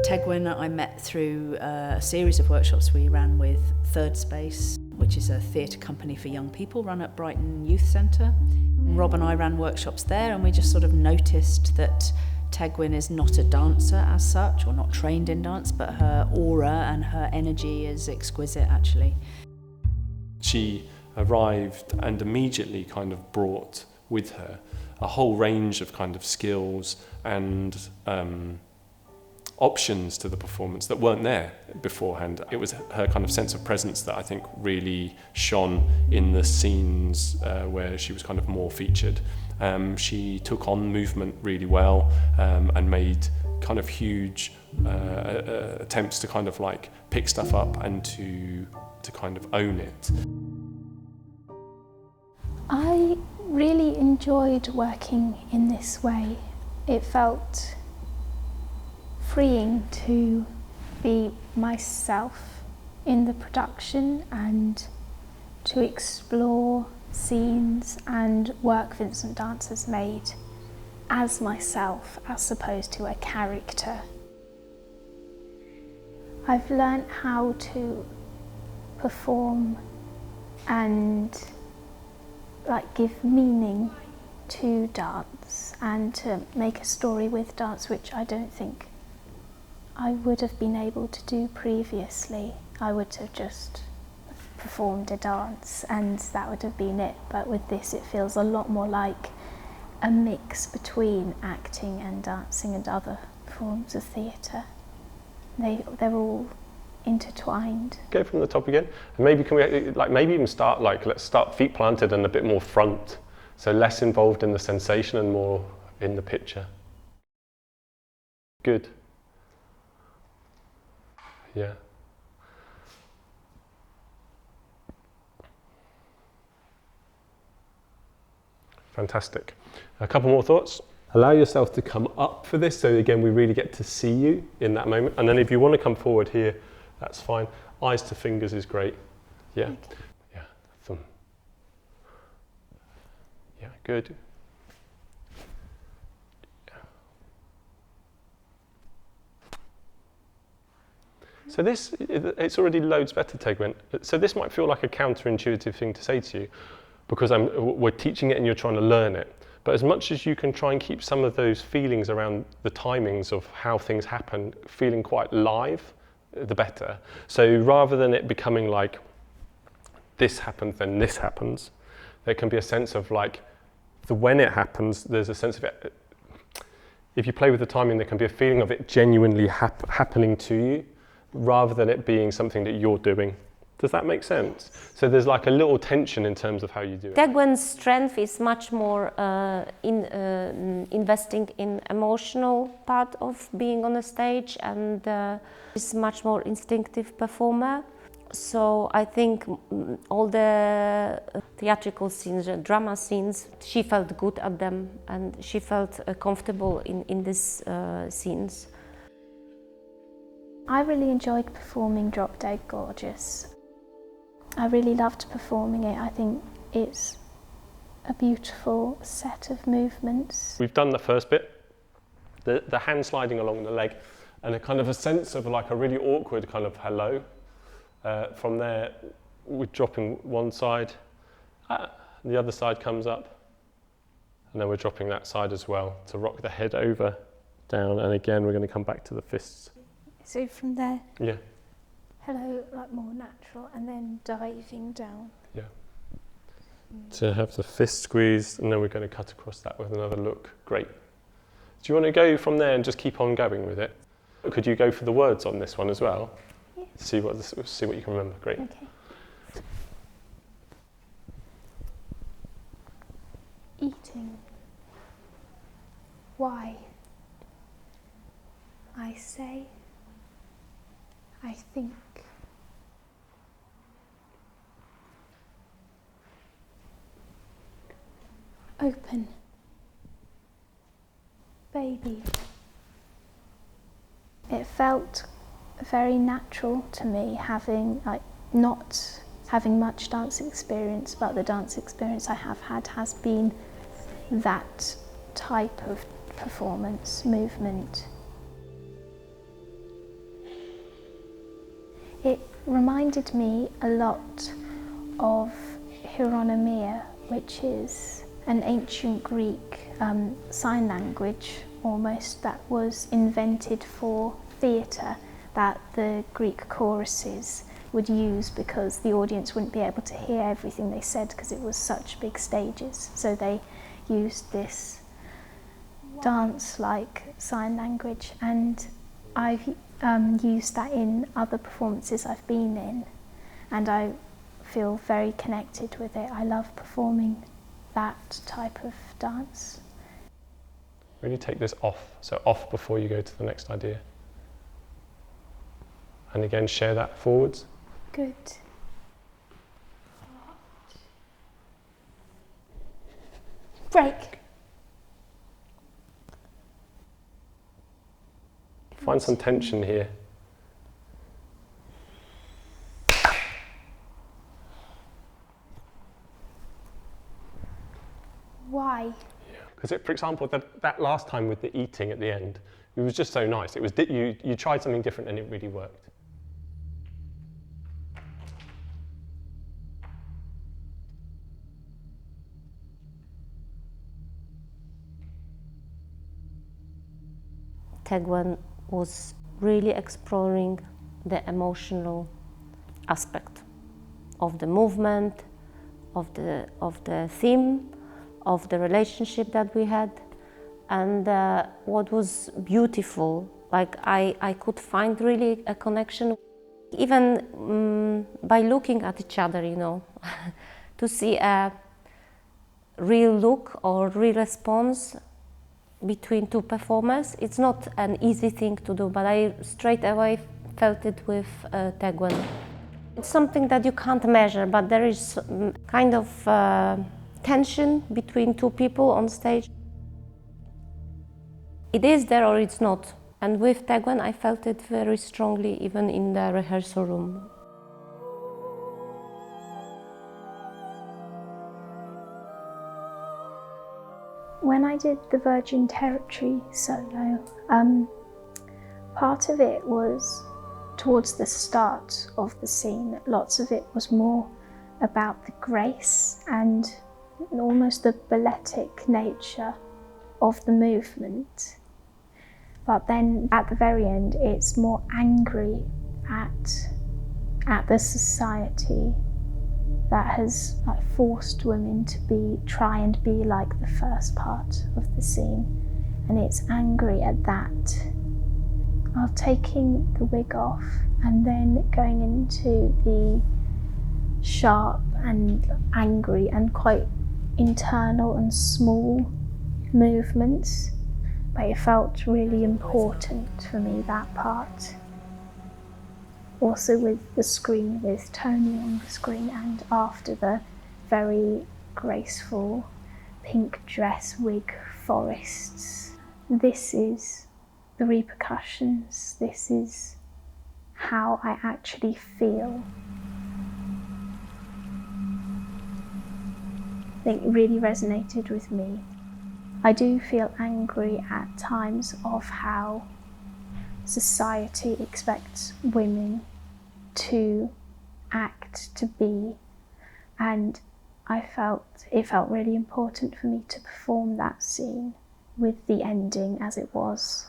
Tegwen I met through a series of workshops we ran with Third Space, which is a theatre company for young people run at Brighton Youth Centre. Rob and I ran workshops there, and we just sort of noticed that Tegwen is not a dancer as such, or not trained in dance, but her aura and her energy is exquisite actually. She arrived and immediately kind of brought with her a whole range of kind of skills and options to the performance that weren't there beforehand. It was her kind of sense of presence that I think really shone in the scenes where she was kind of more featured. She took on movement really well and made kind of huge attempts to kind of like pick stuff up and to kind of own it. I really enjoyed working in this way. It felt freeing to be myself in the production and to explore scenes and work Vincent Dance has made as myself as opposed to a character. I've learnt how to perform and give meaning to dance and to make a story with dance, which I don't think I would have been able to do previously. I would have just performed a dance and that would have been it, but with this it feels a lot more like a mix between acting and dancing and other forms of theatre. They're all intertwined. Go from the top again, and maybe can we maybe even start let's start feet planted and a bit more front, so less involved in the sensation and more in the picture. Good. Yeah. Fantastic. A couple more thoughts. Allow yourself to come up for this, so again we really get to see you in that moment, and then if you want to come forward here, that's fine. Eyes to fingers is great. Yeah. Okay. Yeah. Thumb. Yeah, good. Yeah. So this, it's already loads better, Tegwen. So this might feel like a counterintuitive thing to say to you, because we're teaching it and you're trying to learn it. But as much as you can try and keep some of those feelings around the timings of how things happen feeling quite live, the better. So rather than it becoming like this happens, then this happens, there can be a sense of when it happens, there's a sense of it. If you play with the timing, there can be a feeling of it genuinely happening to you, rather than it being something that you're doing. Does that make sense? So there's a little tension in terms of how you do it. Tegwen's strength is much more investing in emotional part of being on a stage, and is much more instinctive performer. So I think all the theatrical scenes, drama scenes, she felt good at them and she felt comfortable in these scenes. I really enjoyed performing Drop Dead Gorgeous. I really loved performing it. I think it's a beautiful set of movements. We've done the first bit, the hand sliding along the leg, and a kind of a sense of a really awkward kind of hello. From there, we're dropping one side, the other side comes up, and then we're dropping that side as well to rock the head over, down, and again we're going to come back to the fists. So from there, yeah. Hello, more natural, and then diving down. Yeah. To have the fist squeezed, and then we're going to cut across that with another look. Great. Do you want to go from there and just keep on going with it? Could you go for the words on this one as well? Yeah. See what you can remember. Great. Okay. Eating. Why? I say. I think. Open. Baby. It felt very natural to me, having not having much dance experience, but the dance experience I have had has been that type of performance, movement. It reminded me a lot of Hieronomia, which is an ancient Greek sign language almost that was invented for theatre, that the Greek choruses would use because the audience wouldn't be able to hear everything they said because it was such big stages. So they used this dance-like sign language, and I've used that in other performances I've been in, and I feel very connected with it. I love performing that type of dance. Really take this off, so off before you go to the next idea. And again, share that forwards. Good. Break. Find some tension here. Why? Because, for example, that last time with the eating at the end, it was just so nice. It was you tried something different and it really worked. Tegwen was really exploring the emotional aspect of the movement, of the theme, of the relationship that we had. And what was beautiful, like I could find really a connection, even by looking at each other, you know, to see a real look or real response between two performers. It's not an easy thing to do, but I straight away felt it with Tegwen. It's something that you can't measure, but there is kind of tension between two people on stage. It is there or it's not. And with Tegwen, I felt it very strongly, even in the rehearsal room. When I did the Virgin Territory solo, part of it was towards the start of the scene. Lots of it was more about the grace and almost the balletic nature of the movement. But then at the very end, it's more angry at the society that has forced women to try and be like the first part of the scene, and it's angry at that. Of taking the wig off and then going into the sharp and angry and quite internal and small movements, but it felt really important for me, that part. Also with the screen, with Tony on the screen, and after the very graceful pink dress wig forests. This is the repercussions, this is how I actually feel. I think it really resonated with me. I do feel angry at times of how society expects women to act, to be, and it felt really important for me to perform that scene with the ending as it was.